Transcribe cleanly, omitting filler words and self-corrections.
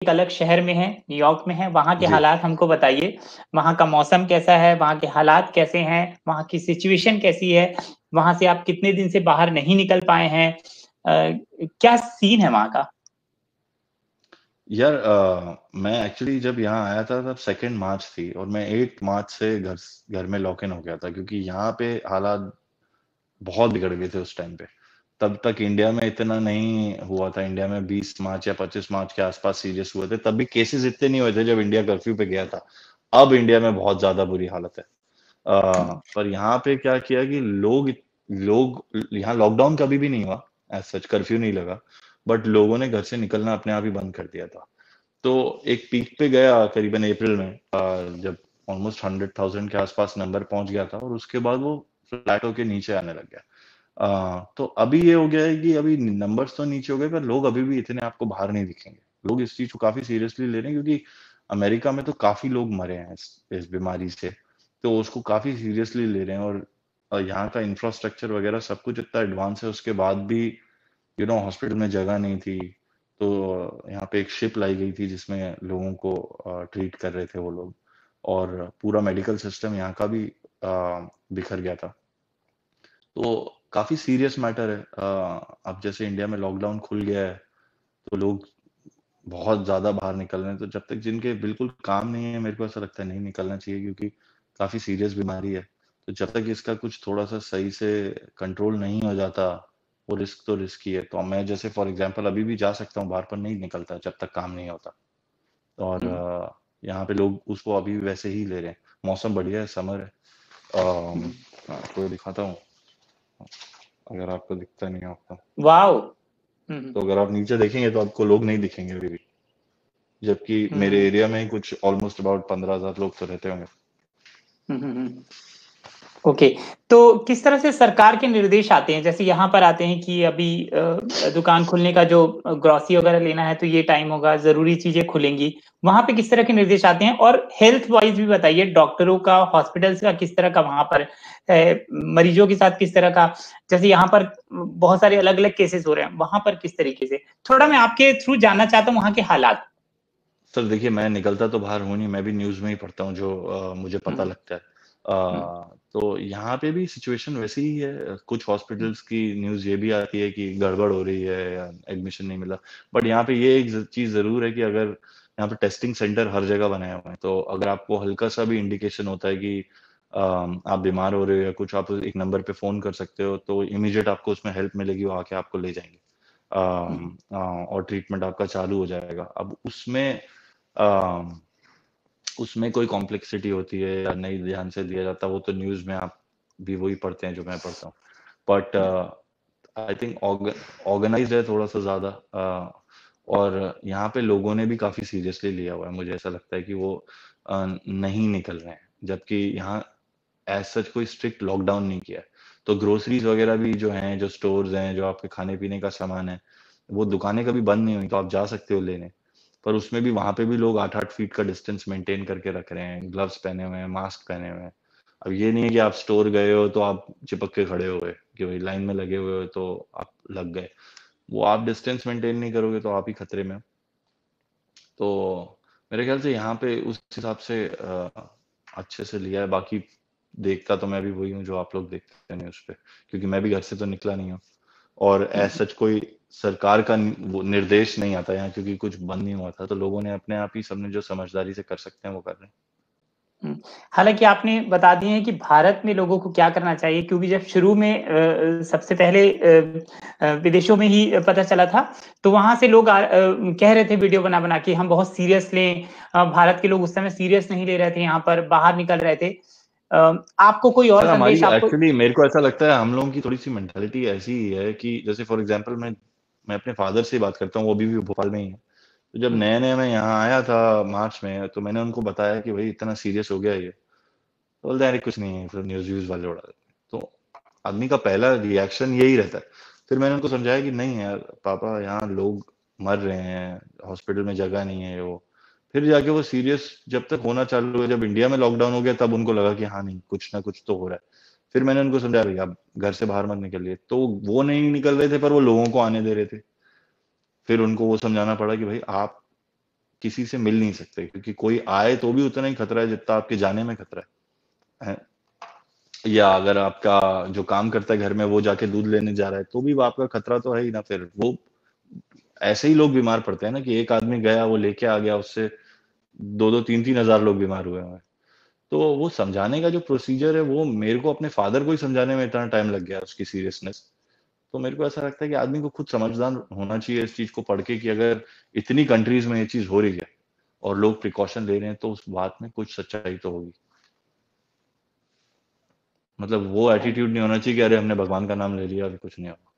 एक अलग शहर में हैं, न्यूयॉर्क में हैं, वहाँ के जी। हालात हमको बताइए। वहाँ का मौसम कैसा है? वहाँ के हालात कैसे हैं? वहाँ की सिचुएशन कैसी है? वहाँ से आप कितने दिन से बाहर नहीं निकल पाए हैं? क्या सीन है वहाँ का? यार मैं एक्चुअली जब यहाँ आया था तब 2 मार्च थी और मैं 8 मार्च से घर में लॉक इन हो गया था क्योंकि यहाँ पे हालात बहुत बिगड़ गए थे उस टाइम पे। तब तक इंडिया में इतना नहीं हुआ था। इंडिया में 20 मार्च या 25 मार्च के आसपास सीरियस हुए थे। तब भी केसेस इतने नहीं हुए थे जब इंडिया कर्फ्यू पे गया था। अब इंडिया में बहुत ज्यादा बुरी हालत है। पर यहाँ पे क्या किया कि लोग यहाँ लॉकडाउन कभी भी नहीं हुआ, एज सच कर्फ्यू नहीं लगा, बट लोगों ने घर से निकलना अपने आप ही बंद कर दिया था। तो एक पीक पे गया करीबन अप्रैल में, जब ऑलमोस्ट 100,000 के आसपास नंबर पहुंच गया था और उसके बाद वो फ्लैट होके नीचे आने लग गया। तो अभी ये हो गया है कि अभी नंबर्स तो नीचे हो गए पर लोग अभी भी इतने आपको बाहर नहीं दिखेंगे। लोग इस चीज को काफी सीरियसली ले रहे हैं क्योंकि अमेरिका में तो काफी लोग मरे हैं इस बीमारी से। तो उसको काफी सीरियसली ले रहे हैं और यहाँ का इंफ्रास्ट्रक्चर वगैरह सब कुछ इतना एडवांस है, उसके बाद भी हॉस्पिटल में जगह नहीं थी। तो यहाँ पे एक शिप लाई गई थी जिसमें लोगों को ट्रीट कर रहे थे वो लोग। और पूरा मेडिकल सिस्टम यहाँ का भी बिखर गया था। तो काफी सीरियस मैटर है। अब जैसे इंडिया में लॉकडाउन खुल गया है तो लोग बहुत ज्यादा बाहर निकल रहे हैं। तो जब तक जिनके बिल्कुल काम नहीं है, मेरे को ऐसा लगता है नहीं निकलना चाहिए क्योंकि काफी सीरियस बीमारी है। तो जब तक इसका कुछ थोड़ा सा सही से कंट्रोल नहीं हो जाता, वो रिस्क तो रिस्क ही है। तो मैं जैसे फॉर एग्जांपल अभी भी जा सकता हूँ बाहर पर नहीं निकलता जब तक काम नहीं होता। और हुँ, यहाँ पे लोग उसको अभी भी वैसे ही ले रहे हैं। मौसम बढ़िया है, समर है। हुँ। आपको दिखाता हूँ, अगर आपको दिखता नहीं है आपको। वॉव! हुँ, हुँ। तो अगर आप नीचे देखेंगे तो आपको लोग नहीं दिखेंगे अभी भी, जबकि हुँ, मेरे हुँ। एरिया में ही कुछ ऑलमोस्ट अबाउट 15,000 लोग तो रहते होंगे। हुँ, हुँ, हुँ। ओके, तो किस तरह से सरकार के निर्देश आते हैं? जैसे यहाँ पर आते हैं कि अभी दुकान खुलने का जो ग्रोसरी वगैरह लेना है तो ये टाइम होगा, ज़रूरी चीज़ें खुलेंगी। वहाँ पे किस तरह के निर्देश आते हैं? और हेल्थ वाइज़ भी बताइए, डॉक्टरों का, हॉस्पिटल्स का किस तरह का वहाँ पर मरीजों के साथ किस तरह का, जैसे यहाँ पर बहुत सारे अलग-अलग केसेज़ हो रहे हैं, वहाँ पर किस तरीके से? थोड़ा मैं आपके थ्रू जानना चाहता हूँ वहाँ के हालात। सर देखिए, मैं निकलता तो बाहर हूँ नहीं, मैं भी न्यूज़ में ही पढ़ता हूँ जो मुझे हुँ, पता लगता है। हुँ, तो यहाँ पे भी सिचुएशन वैसी ही है। कुछ हुँ, हॉस्पिटल्स की न्यूज़ ये भी आती है कि गड़बड़ हो रही है या एडमिशन नहीं मिला। बट यहाँ पे ये एक चीज़ ज़रूर है कि अगर यहाँ पे टेस्टिंग सेंटर हर जगह बनाए हुए हैं, तो अगर आपको हल्का सा भी इंडिकेशन होता है कि आप बीमार हो रहे हो या कुछ, आप एक नंबर पे फ़ोन कर सकते हो, तो इमीडिएट आपको उसमें हेल्प मिलेगी, वो आके आपको ले जाएंगे। हुँ, और ट्रीटमेंट आपका चालू हो जाएगा। अब अम, उसमें कोई कॉम्प्लेक्सिटी होती है या नहीं ध्यान से दिया जाता, वो तो न्यूज़ में आप भी वही पढ़ते हैं जो मैं पढ़ता हूँ। बट हुँ, आई थिंक ऑर्गेनाइज्ड है थोड़ा सा ज़्यादा। और यहाँ पे लोगों ने भी काफ़ी सीरियसली लिया हुआ है। मुझे ऐसा लगता है कि वो नहीं निकल रहे हैं, जबकि यहाँ एज सच कोई स्ट्रिक्ट लॉकडाउन नहीं किया है। तो ग्रोसरीज वगैरह भी जो हैं, जो स्टोर्स हैं, जो आपके खाने पीने का सामान है, वो दुकानें कभी बंद नहीं हुई, तो आप जा सकते हो लेने। पर उसमें भी वहां पे भी लोग 8-8 फीट का डिस्टेंस मेंटेन करके रख रहे हैं, ग्लव्स पहने हुए हैं, मास्क पहने हुए हैं। अब ये नहीं है कि आप स्टोर गए हो तो आप चिपक के खड़े हुए कि भाई लाइन में लगे हुए हो तो आप लग गए। वो आप डिस्टेंस मेंटेन नहीं करोगे तो आप ही खतरे में हो। तो मेरे ख्याल से यहाँ पे उस हिसाब से अच्छे से लिया है। बाकी देखता तो मैं भी वही हूँ जो आप लोग देखते हैं न्यूज़ पे, क्योंकि मैं भी घर से तो निकला नहीं हूँ। और हुँ। एज सच कोई सरकार का वो निर्देश नहीं आता यहाँ, क्योंकि कुछ बंद नहीं हुआ था, तो लोगों ने अपने आप ही, सबने जो समझदारी से कर सकते हैं वो कर रहे हैं। हुँ। हालाँकि आपने बता दिए हैं कि भारत में लोगों को क्या करना चाहिए, क्योंकि जब शुरू में सबसे पहले विदेशों में ही पता चला था, तो वहाँ से लोग कह रहे थे वीडियो बना-बना के हम बहुत सीरियस लें। भारत के लोग उस समय सीरियस नहीं ले रहे थे, यहाँ पर बाहर निकल रहे थे। आपको कोई और सर हमारी संदेश आपको। एक्चुअली, मेरे को ऐसा लगता है हम लोगों की थोड़ी सी मेंटालिटी ऐसी ही है कि जैसे फॉर एग्जांपल मैं अपने फादर से बात करता हूँ, वो अभी भी भोपाल में ही है। तो जब हुँ, नए नए मैं यहाँ आया था मार्च में, तो मैंने उनको बताया कि भाई इतना सीरियस हो गया ये। तो बोलते हैं अरे कुछ नहीं है, फिर न्यूज़ व्यूज़ वाले उड़ा देते हैं। तो आदमी का पहला रिएक्शन यही रहता है। फिर मैंने उनको समझाया कि नहीं यार पापा, यहाँ लोग मर रहे हैं, हॉस्पिटल में जगह नहीं है वो। फिर जाके वो सीरियस जब तक होना चालू हुआ, जब इंडिया में लॉकडाउन हो गया, तब उनको लगा कि हाँ नहीं, कुछ ना कुछ तो हो रहा है। फिर मैंने उनको समझाया भैया आप घर से बाहर मत निकलिए, तो वो नहीं निकल रहे थे पर वो लोगों को आने दे रहे थे। फिर उनको वो समझाना पड़ा कि भाई आप किसी से मिल नहीं सकते, क्योंकि कोई आए तो भी उतना ही खतरा है जितना आपके जाने में खतरा है। या अगर आपका जो काम करता है घर में वो जाके दूध लेने जा रहा है तो भी वो आपका खतरा तो है ही ना। फिर वो ऐसे ही लोग बीमार पड़ते हैं ना कि एक आदमी गया, वो लेके आ गया, उससे 2-2 3-3 हजार लोग बीमार हुए हैं। तो वो समझाने का जो प्रोसीजर है, वो मेरे को अपने फादर को ही समझाने में इतना टाइम लग गया, उसकी सीरियसनेस। तो मेरे को ऐसा लगता है कि आदमी को खुद समझदार होना चाहिए इस चीज को पढ़ के, कि अगर इतनी कंट्रीज में ये चीज हो रही है और लोग प्रिकॉशन ले रहे हैं तो उस बात में कुछ सच्चाई तो होगी। मतलब वो एटीट्यूड नहीं होना चाहिए कि अरे हमने भगवान का नाम ले लिया और कुछ नहीं होगा।